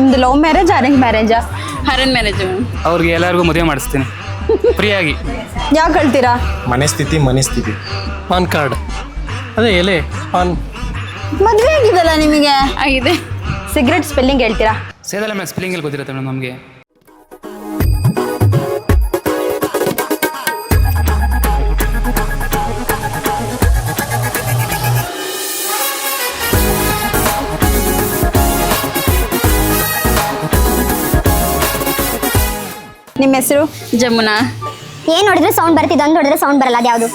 ನಿಮ್ದು love marriage arrange ಮ್ಯಾರೇಜಾ? Arrange marriage. ಅವ್ರಿಗೆ ಎಲ್ಲರಿಗೂ ಮದುವೆ ಮಾಡಿಸ್ತೀನಿ ಫ್ರೀಯಾಗಿ. ಯಾಕೆ ಹೇಳ್ತೀರಾ? ಮನೆ ಸ್ಥಿತಿ ಪಾನ್ ಕಾರ್ಡ್ ಅದೇ ಎಲೆ ಪಾನ್. ಮದುವೆ ಆಗಿದಲ್ಲ ನಿಮಗೆ? ಆಗಿದೆ. ಸಿಗರೆಟ್ ಸ್ಪೆಲ್ಲಿಂಗ್ ಹೇಳ್ತೀರಾ? ಸೇದಲ್ಲ ಮೇಡಮ್ ಸ್ಪೆಲ್ಲಿಂಗಲ್ಲಿ ಗೊತ್ತಿರುತ್ತೆ ಮೇಡಮ್ ನಮಗೆ. ನಿಮ್ಮ ಹೆಸರು? ಜಮುನಾ. ಏನ್ ನೋಡಿದ್ರೆ ಸೌಂಡ್ ಬರ್ತಿದ್ದು, ಒಂದು ನೋಡಿದ್ರೆ ಸೌಂಡ್ ಬರಲ್ಲ, ಅದ್ಯಾವುದು?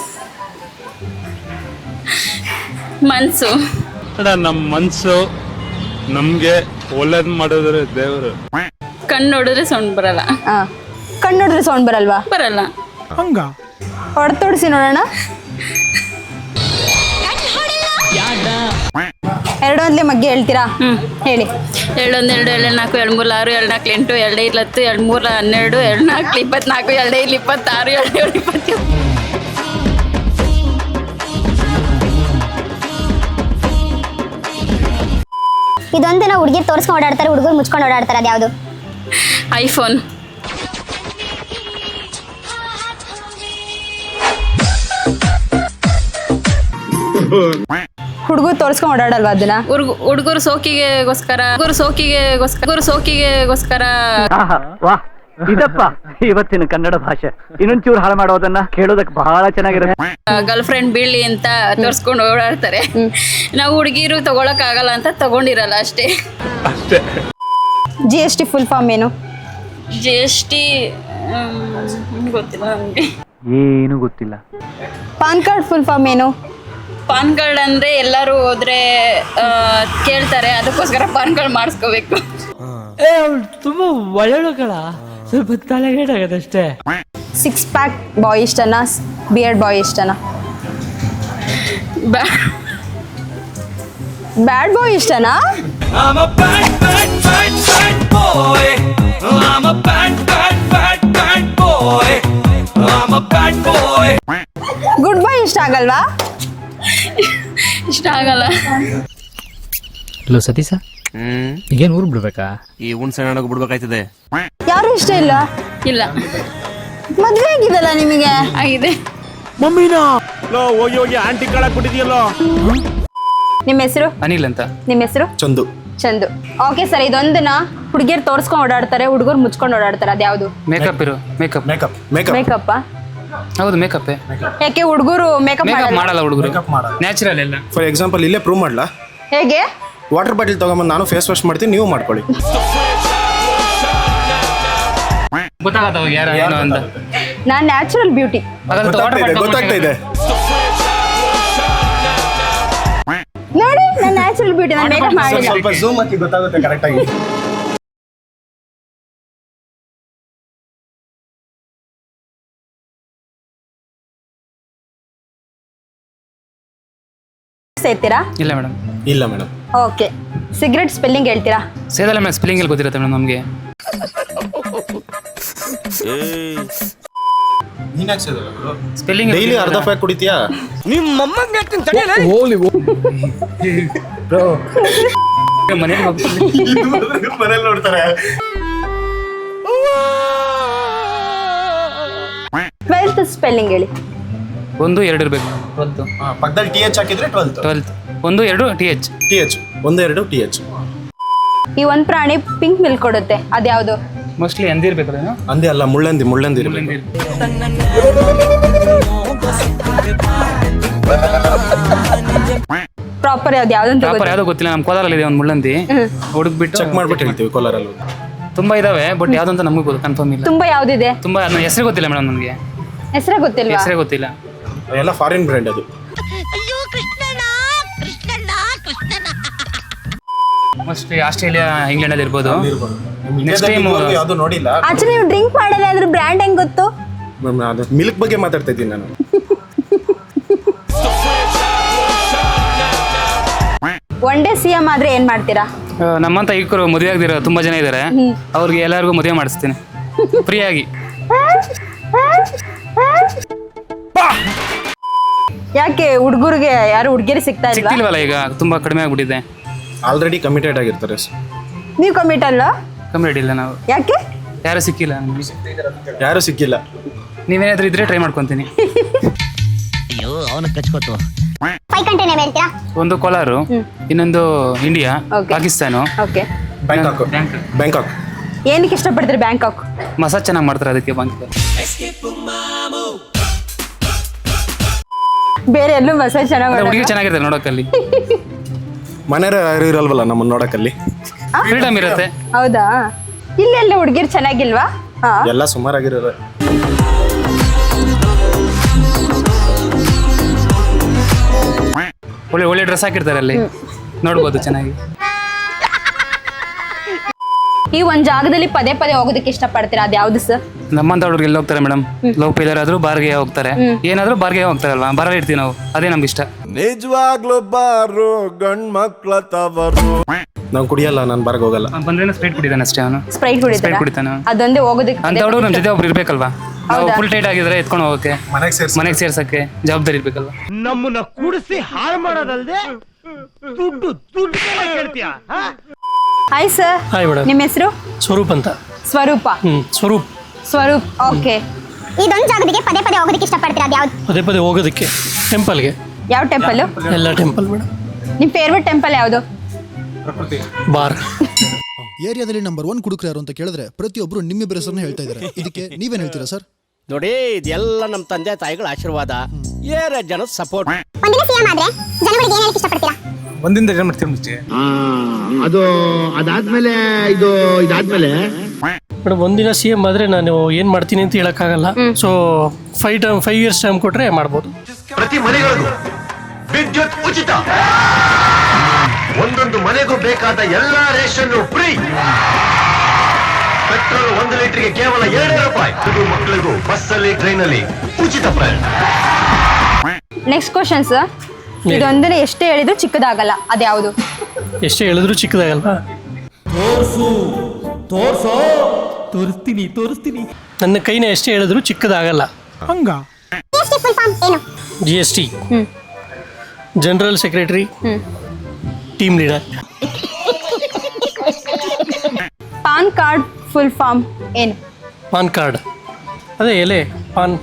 ಮನ್ಸು. ನಮ್ಮ ಮನ್ಸು ನಮ್ಗೆ ಒಳ್ಳೇದ್ ಮಾಡಿದ್ರೆ ದೇವರು. ಕಣ್ಣು ನೋಡಿದ್ರೆ ಸೌಂಡ್ ಬರಲ್ಲ. ಕಣ್ಣು ನೋಡಿದ್ರೆ ಸೌಂಡ್ ಬರಲ್ವಾ? ಬರಲ್ಲ. ಹಂಗ ಹೊಡೆತೋಡಿಸಿ ನೋಡೋಣ. 2 ಒಂದ್ಲೆ ಮಗ್ಗೆ ಹೇಳ್ತೀರಾ? ಹೇಳಿ. 2 1 2 2 4 2 3 6 2 4 8 2 5 10 2 3 12 2 4 24 2 5 26 2 7 27. ಇದೊಂದಿನ ಹುಡುಗಿ ತೋರಿಸ್ಕೊಂಡು ಓಡಾಡ್ತಾರೆ, ಹುಡುಗರು ಮುಚ್ಕೊಂಡು ಓಡಾಡ್ತಾರೆ, ಅದ್ಯಾವುದು? ಐಫೋನ್. ಹುಡುಗರು ತೋರಿಸ್ಕೊಂಡು ಓಡಾಡಲ್ವಾ ಅದನ್ನ? ಹುಡುಗರು ಸೋಕಿಗೆಗೋಸ್ಕರ ವಾಹ್, ಇದಪ್ಪ ಇವತ್ತಿನ ಕನ್ನಡ ಭಾಷೆ. ಇನ್ನೊಂಚೂರು ಹಾಳು ಮಾಡೋದನ್ನ ಕೇಳೋದಕ್ಕೆ ಬಹಳ ಚೆನ್ನಾಗಿರುತ್ತೆ. ಗರ್ಲ್ ಫ್ರೆಂಡ್ ಬೀಳ್ಲಿ ಅಂತ ತೋರಿಸ್ಕೊಂಡು ಓಡಾಡ್ತಾರೆ. ನಾವು ಹುಡುಗಿರು ತಗೊಳಕ್ ಆಗಲ್ಲ ಅಂತ ತಗೊಂಡಿರಲ್ಲ ಅಷ್ಟೇ. GST ಫುಲ್ ಫಾರ್ಮ್ ಏನು? GST ಗೊತ್ತಿಲ್ಲ ನಮಗೆ. ಏನು ಗೊತ್ತಿಲ್ಲ. ಪಾನ್ ಕಾರ್ಡ್ ಫುಲ್ ಫಾರ್ಮ್ ಏನು? ಪಾನ್ ಕಾರ್ಡ್ ಅಂದ್ರೆ ಎಲ್ಲರೂ ಹೋದ್ರೆ ಕೇಳ್ತಾರೆ, ಅದಕ್ಕೋಸ್ಕರ ಪಾನ್ ಕಾರ್ಡ್ ಮಾಡಿಸ್ಕೋಬೇಕು. ತುಂಬಾ ಒಳ್ಳೆಗಳ ಸ್ವಲ್ಪ ತಲೆಗೇಟಾಗತ್ತೆ ಅಷ್ಟೇ. 6 ಪ್ಯಾಕ್ ಬಾಯ್ ಇಷ್ಟನಾ, ಬಿಯರ್ಡ್ ಬಾಯ್ ಇಷ್ಟನಾ? ಬ್ಯಾಡ್ ಬಾಯ್ ಇಷ್ಟನಾ? ಗುಡ್ ಬಾಯ್ ಇಷ್ಟ ಆಗಲ್ವಾ? ಇಷ್ಟ ಆಗಲ್ಲ. ಹಲೋ ಸತೀಶ, ಈಗೇನು ಊರು ಬಿಡ್ಬೇಕಾ? ಈ ಹುಣ್ಸೆ ಬಿಡ್ಬೇಕಾಯ್ತದೆ. ಯಾರು ಇಷ್ಟ ಇಲ್ಲ? ಇಲ್ಲ. ಮದ್ವೆ ಆಗಿದಲ್ಲ ನಿಮಗೆ? ಆಗಿದೆ. ಮಮ್ಮಿನಾ ಹೋಗಿ ಹೋಗಿ ಆಂಟಿ ಕಾಳಕ್ ಬಿಟ್ಟಿದ್ಯಲ್ಲೋ. ನಿಮ್ಮ ಹೆಸರು? ಅನಿಲ್ ಅಂತ. ನಿಮ್ಮ ಹೆಸರು? ಚಂದು. ಓಕೆ ಸರ್, ಇದೊಂದನ್ನ ಹುಡುಗಿಯರು ತೋರಿಸ್ಕೊಂಡು ಓಡಾಡ್ತಾರೆ, ಹುಡುಗರು ಮುಚ್ಕೊಂಡು ಓಡಾಡ್ತಾರೆ, ಅದ್ಯಾವುದು? Makeup makeup makeup. ಹೌದು ಮೇಕಪ್. ಯಾಕೆ ಹುಡುಗರು ಮೇಕಪ್ ಮಾಡಲ್ಲ? ಹುಡುಗರು ನ್ಯಾಚುರಲ್ ಎಲ್ಲ. ಫಾರ್ ಎಕ್ಸಾಂಪಲ್ ಇಲ್ಲೇ ಪ್ರೂವ್ ಮಾಡ್ಲಾ? ಹೇಗೆ? ವಾಟರ್ ಬಾಟಲ್ ತಗೊಂಬಂದು ನಾನು ಫೇಸ್ ವಾಶ್ ಮಾಡ್ತೀನಿ, ನೀವು ಮಾಡ್ಕೊಳ್ಳಿ. ಗೊತ್ತಾಗತ್ತ ಯಾರು ಏನು ಅಂತ. ನಾನ್ ನ್ಯಾಚುರಲ್ ಬ್ಯೂಟಿ. ಗೊತ್ತಾಗ್ತಾ ಇದೆ. ನೋಡಿ, ನಾನು ನ್ಯಾಚುರಲ್ ಬ್ಯೂಟಿ, ನಾನು ಮೇಕಪ್ ಮಾಡಿಲ್ಲ. ಸ್ವಲ್ಪ ಝೂಮ್ ಹಾಕಿ ಗೊತ್ತಾಗುತ್ತೆ ಕರೆಕ್ಟ್ ಆಗಿ. ಸೇರ್ತೀರಾ? ಇಲ್ಲ ಮೇಡಮ್. ಇಲ್ಲ ಮೇಡಮ್. ಓಕೆ, ಸಿಗರೆಟ್ ಸ್ಪೆಲ್ಲಿಂಗ್ ಹೇಳ್ತೀರಾ? ಸೇದಲ್ಲ ಮೇಡಮ್ ಸ್ಪೆಲ್ಲಿಂಗಲ್ಲಿ ಗೊತ್ತಿರುತ್ತೆ ಮೇಡಮ್ ನಮಗೆ. ಸ್ಪೆಲ್ಲಿಂಗ್ ಡೈಲಿ ಅರ್ಧ ಪ್ಯಾಕ್ ಕುಡಿತೀಯಾ? ಮನೇಲಿ ಹೋಗ್ತೀನಿ. ಮನೇಲಿ ನೋಡ್ತಾರೆ. 12th ಸ್ಪೆಲ್ಲಿಂಗ್ ಹೇಳಿ. 1 2 ಇರಬೇಕು. 12 ಪಕ್ಕದಲ್ಲಿ TH ಹಾಕಿದ್ರೆ 12. 1 2 TH. 1 2 TH. ಈ ಒಂದ್ ಪ್ರಾಣಿ ಪಿಂಕ್ ಮಿಲ್ಕ್ ಕೊಡುತ್ತೆ, ಅದ್ಯಾವುದು? ಮೋಸ್ಟ್ಲಿ ಅಂದಿರ್ಬೇಕು. ಅಂದೆ ಅಲ್ಲ, ಮುಳ್ಳಂದಿ ಇರ್ಬೇಕು. ಪ್ರಾಪರ್ ಯಾವ್ದಂತ ಯಾವ್ದು ಗೊತ್ತಿಲ್ಲ. ನಮ್ಮ ಕೋಲಾರಲ್ಲಿ ಇದೆ ಒಂದು ಮುಳ್ಳಂದಿ, ಹುಡುಕ್ಬಿಟ್ಟು ಚೆಕ್ ಮಾಡ್ಬಿಟ್ಟು ಹೇಳ್ತೀವಿ. ಕೋಲಾರಲ್ಲಿ ತುಂಬಾ ಇದಾವೆ, ಬಟ್ ಯಾವ್ದಂತ ನಮಗೂ ಕನ್ಫರ್ಮ್ ಇಲ್ಲ. ತುಂಬಾ ಯಾವ್ದಿದೆ? ತುಂಬಾ ಹೆಸರು ಗೊತ್ತಿಲ್ಲ ಮೇಡಮ್ ನನಗೆ. ಹೆಸರೇ ಗೊತ್ತಿಲ್ವಾ? ಹೆಸರೇ ಗೊತ್ತಿಲ್ಲ. ಎಲ್ಲ ಫಾರಿನ್ ಬ್ರ್ಯಾಂಡ್ ಅದು. ಮೋಸ್ಟ್ಲಿ ಆಸ್ಟ್ರೇಲಿಯಾ, ಇಂಗ್ಲೆಂಡ್ ಅಲ್ಲಿ ಇರ್ಬೋದು. ನೆಕ್ಸ್ಟ್ ಟೈಮ್ ಯಾವುದು ನೋಡಿಲ್ಲ. ಆಕ್ಚುಲಿ ನೀವು ಡ್ರಿಂಕ್ ಮಾಡಲ್ಲ, ಅದ್ರ ಬ್ರ್ಯಾಂಡ್ ಹೆಂಗ್ ಗೊತ್ತು? ಅದು ಮಿಲ್ಕ್ ಬಗ್ಗೆ ಮಾತಾಡ್ತಾ ಇದ್ದೀನಿ ನಾನು. ಒನ್ ಡೇ CM ಆದ್ರೆ ಏನ್ ಮಾಡ್ತೀರಾ? ನಮ್ಮಂತ ಯುವಕರು ಮದುವೆ ಆಗದಿರೋ ತುಂಬಾ ಜನ ಇದ್ದಾರೆ, ಅವ್ರಿಗೆ ಎಲ್ಲರಿಗೂ ಮದುವೆ ಮಾಡಿಸ್ತೀನಿ ಫ್ರೀಯಾಗಿ. ಯಾಕೆ ಹುಡುಗರಿಗೆ ಯಾರು ಹುಡುಗಿಯರು ಸಿಗ್ತಾ ಇಲ್ವಾ? ಸಿಗ್ತಿಲ್ವಲ್ಲ ಈಗ, ತುಂಬಾ ಕಡಿಮೆ ಆಗ್ಬಿಟ್ಟಿದೆ. ಆಲ್ರೆಡಿ ಕಮಿಟೆಡ್ ಆಗಿರ್ತಾರೆ. ನೀವು ಕಮಿಟ್ ಅಲ್ಲ? ಕಮ್ಯುನಿಟಿ ಇಲ್ಲ ನಾವು, ಯಾಕೆ? ಯಾರು ಸಿಕ್ಕಿಲ್ಲ ನಮಗೆ. ಯಾರು ಸಿಕ್ಕಿಲ್ಲ. ನೀವೇನಾದ್ರೂ ಇದ್ರೆ ಟ್ರೈ ಮಾಡ್ಕೊತೀನಿ. ಅಯ್ಯೋ ಅವನ ಕಚ್ಕೋತು. 5 ಕಂಟ್ರಿ ನೇಮ್ ಹೇಳ್ತೀರಾ? ಒಂದು ಕೋಲಾರು, ಇನ್ನೊಂದು India, Okay. Pakistan, okay. Bangkok. ಏನಕ್ಕೆ ಇಷ್ಟಪಡ್ತೀರಿ ಬ್ಯಾಂಕಾಕ್? ಮಸಾಜ್ ಚೆನ್ನಾಗಿ ಮಾಡ್ತಾರೆ ಅದಕ್ಕೆ ಬ್ಯಾಂಕ್. ಬೇರೆ ಎಲ್ಲೂ ಮಸಾಜ್ ಚೆನ್ನಾಗಿ ಹುಡುಗಿ ಚೆನ್ನಾಗಿರ್ತಾರೆ ನೋಡೋಕಲ್ಲಿ. ಮನೆಯವ್ರು ಯಾರು ಇರಲ್ವಲ್ಲ ನಮ್ಮನ್ನ ನೋಡಕ್ಕಲ್ಲಿ. ಫ್ರೀಡಮ್ ಇರುತ್ತೆ. ಹೌದಾ? ಇಲ್ಲೆಲ್ಲ ಹುಡುಗಿರು ಚೆನ್ನಾಗಿಲ್ವಾ? ಹಾ. ಎಲ್ಲ ಸುಮಾರಾಗಿರೋರು. ಒಳ್ಳೆ ಒಳ್ಳೆ ಡ್ರೆಸ್ ಹಾಕಿರ್ತಾರೆ ಅಲ್ಲಿ, ನೋಡ್ಬೋದು ಚೆನ್ನಾಗಿ. ಈ ಒಂದ್ ಜಾಗದಲ್ಲಿ ಪದೇ ಪದೇ ಹೋಗೋದಕ್ಕೆ ಇಷ್ಟಪಡ್ತೀರಾ? ಅದು ಯಾವ್ದು ಸರ್? ನಮ್ಮಂತ ಹುಡುಗರು ಎಲ್ಲಿ ಹೋಗ್ತಾರೆ ಮೇಡಮ್? ಲವ್ ಫೇಲಿಯರ್ ಆದ್ರೂ ಬಾರ್ಗೆ ಹೋಗ್ತಾರೆ, ಏನಾದ್ರೂ ಬಾರ್ಗೆ ಹೋಗ್ತಾರಲ್ವಾ, ಬಾರಲ್ಲಿ ಇರ್ತೀವಿ ನಾವು, ಅದೇ ನಮ್ಗೆ ಇಷ್ಟ. ನಿಜವಾಗ್ಲೂ ಬಾರು ಗಂಡ್ ಮಕ್ಳ ತವರು. ನಾವು ಕುಡಿಯಲ್ಲ, ನಾನು ಬಾರ್ಗೆ ಹೋಗಲ್ಲ. ಬಂದ್ರೆ ಸ್ಪ್ರೈಟ್ ಕುಡಿತಾನೆ ಅಷ್ಟೇ ಅವನು. ಸ್ಪ್ರೈಟ್ ಸ್ಪ್ರೈಟ್ ಕುಡಿತಾನೆ. ಅದೊಂದೇ ಹೋಗೋದಕ್ಕೆ. ಅಂತ ಹುಡುಗರು ನಮ್ಮ ಜೊತೆ ಒಬ್ರು ಇರ್ಬೇಕಲ್ವಾ? ನಾವು ಫುಲ್ ಟೈಟ್ ಆಗಿದ್ರೆ ಎತ್ಕೊಂಡು ಹೋಗಕ್ಕೆ, ಮನೆಗೆ ಸೇರ್ಸಕ್ಕೆ ಜವಾಬ್ದಾರಿ ಇರ್ಬೇಕಲ್ವಾ? ನಮ್ಮನ್ನ ಕೂಡಿಸಿ ಹಾಳು ಮಾಡೋದಲ್ದೆ ದುಡ್ಡು ದುಡ್ಡು ಕೇಳ್ತೀಯ. Hi sir. Hi madam. ನಿಮ್ಮ ಹೆಸರು? ಸ್ವರೂಪ್ ಅಂತ. ಸ್ವರೂಪ. ಸ್ವರೂಪ್. ಸ್ವರೂಪ್. ಓಕೆ. ಇದೊಂದು ಜಾಗಕ್ಕೆ ಪದೇ ಪದೇ ಹೋಗೋದಕ್ಕೆ ಇಷ್ಟಪಡ್ತೀರಾ? ಅದು ಯಾವ್ದು? ಪದೇ ಪದೇ ಹೋಗೋದಕ್ಕೆ ಟೆಂಪಲ್ಗೆ. ಯಾವ ಟೆಂಪಲ್? ಎಲ್ಲ ಟೆಂಪಲ್ ಮೇಡಮ್. ನಿಮ್ಮ ಫೇವ್ರೆಟ್ ಟೆಂಪಲ್ ಯಾವುದು? ಬಾರ್. ಏರಿಯಾದಲ್ಲಿ ನಂಬರ್ 1 ಕುಡುಕ್ರು ಯಾರು ಅಂತ ಕೇಳಿದ್ರೆ ಪ್ರತಿಯೊಬ್ರು ನಿಮ್ಮಿಬ್ಬರ ಹೆಸರನ್ನ ಹೇಳ್ತಾ ಇದ್ದಾರೆ. ಇದಕ್ಕೆ ನೀವೇನ್ ಹೇಳ್ತೀರಾ ಸರ್? ನೋಡಿ, ಇದೆಲ್ಲ ನಮ್ಮ ತಂದೆ ತಾಯಿಗಳ ಆಶೀರ್ವಾದ, ಏರ ಜನ ಸಪೋರ್ಟ್. ಒಂದಿನ ಸಿಎಂ ಆದ್ರೆ ಜನಗಳಿಗೆ ಏನ್ ಹೇಳಕ್ಕೆ ಇಷ್ಟಪಡ್ತೀರಾ? ಒಂದಿಂದ ಏನ್ ಮಾಡ್ತೀವಿ ಮುಂಚೆ? ಅದು ಅದಾದ್ಮೇಲೆ ಇದಾದ್ಮೇಲೆ ಮೇಡಮ್ ಒಂದಿನ CM ಆದ್ರೆ ನಾನು ಏನ್ ಮಾಡ್ತೀನಿ ಅಂತ ಹೇಳಕ್ಕಾಗಲ್ಲ. ಸೊ 5 years ಟೈಮ್ ಕೊಟ್ರೆ ಮಾಡ್ಬೋದು. ಪ್ರತಿ ಮನೆಗಳಿಗೂ ವಿದ್ಯುತ್ ಉಚಿತ, ಒಂದೊಂದು ಮನೆಗೂ ಬೇಕಾದ ಎಲ್ಲಾ ರೇಷನ್ ಫ್ರೀ, ಪೆಟ್ರೋಲ್ 1 ಲೀಟರ್ಗೆ ಕೇವಲ 2 ರೂಪಾಯಿ. ಇದು ಮಕ್ಕಳಿಗೂ ಬಸ್ಸಲ್ಲಿ ಟ್ರೈನಲ್ಲಿ ಉಚಿತ ಪ್ರಯಾಣ. Next question sir. ಇದೊಂದನೇ ಎಷ್ಟೇ ಹೇಳಿದ್ರು ಚಿಕ್ಕದಾಗಲ್ಲ, ಅದು ಯಾವುದು? ಎಷ್ಟೇ ಹೇಳಿದ್ರು ಚಿಕ್ಕದಾಗಲ್ವಾ? ತೋರಿಸ್ತೀನಿ. ನನ್ನ ಕೈನ ಎಷ್ಟೇ ಹೇಳಿದ್ರು ಚಿಕ್ಕದಾಗಲ್ಲ. ಹಂಗ GST ಫುಲ್ ಫಾರ್ಮ್ ಏನು? GST general secretary, team leader. PAN card full form ಏನು? ಪಾನ್ ಕಾರ್ಡ್ ಅದೇ ಎಲೆ ಪಾನ್.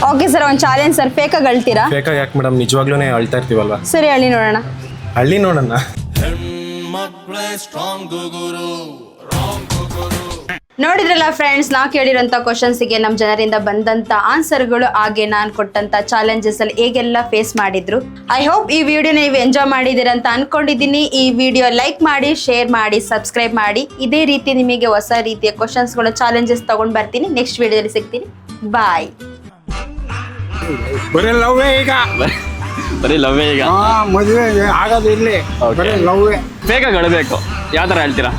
ಓಕೆ ಸರ್, ಒಂದು ಚಾಲೆಂಜ್ ಸರ್. ಫೇಕಾಗಿ ಅಳ್ತೀರಾ? ಬೇಕಾ ಯಾಕೆ ಮೇಡಮ್, ನಿಜವಾಗ್ಲೂ ಅಳ್ತಾ ಇರ್ತೀವಲ್ವಾ? ಸರಿ, ಹೇಳಿ ನೋಡೋಣ. ಹಳ್ಳಿ ನೋಡೋಣ. ನೋಡಿದ್ರಲ್ಲ ಫ್ರೆಂಡ್ಸ್, ನಾ ಕೇಳಿರೋಂಥ ಕ್ವಶನ್ಸಿಗೆ ನಮ್ಮ ಜನರಿಂದ ಬಂದಂಥ ಆನ್ಸರ್ಗಳು, ಹಾಗೆ ನಾನು ಕೊಟ್ಟಂಥ ಚಾಲೆಂಜಸ್ ಅಲ್ಲಿ ಹೇಗೆಲ್ಲ ಫೇಸ್ ಮಾಡಿದ್ರು. ಐ ಹೋಪ್ ಈ ವಿಡಿಯೋ ನೀವು ಎಂಜಾಯ್ ಮಾಡಿದ್ದೀರ ಅಂತ ಅನ್ಕೊಂಡಿದ್ದೀನಿ. ಈ ವಿಡಿಯೋ ಲೈಕ್ ಮಾಡಿ, ಶೇರ್ ಮಾಡಿ, ಸಬ್ಸ್ಕ್ರೈಬ್ ಮಾಡಿ. ಇದೇ ರೀತಿ ನಿಮಗೆ ಹೊಸ ರೀತಿಯ ಕ್ವಶನ್ಸ್ಗಳು, ಚಾಲೆಂಜಸ್ ತಗೊಂಡು ಬರ್ತೀನಿ. ನೆಕ್ಸ್ಟ್ ವಿಡಿಯೋದಲ್ಲಿ ಸಿಗ್ತೀನಿ. ಬಾಯ್. ಬರೀ ಲವ್ವೇ ಈಗ. ಮದುವೆ ಆಗೋದು ಇಲ್ಲಿ ಬರೀ ಲವ್ವೇ. ಬೇಗ ಗಳಬೇಕು. ಯಾವ ಥರ ಹೇಳ್ತೀರಾ?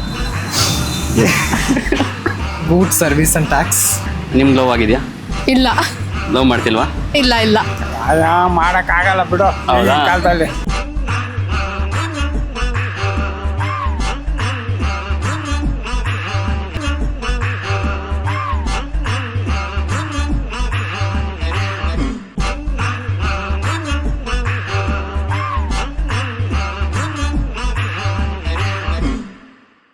ಗೂಡ್ ಸರ್ವಿಸ್ ಅಂಡ್ ಟ್ಯಾಕ್ಸ್. ನಿಮ್ಗೆ ಲವ್ ಆಗಿದೆಯಾ? ಇಲ್ಲ. ಲವ್ ಮಾಡ್ತಿಲ್ವಾ? ಇಲ್ಲ. ಮಾಡಕ್ ಆಗಲ್ಲ ಬಿಡು. ಹೌದಾ? ಕಾಲದಲ್ಲಿ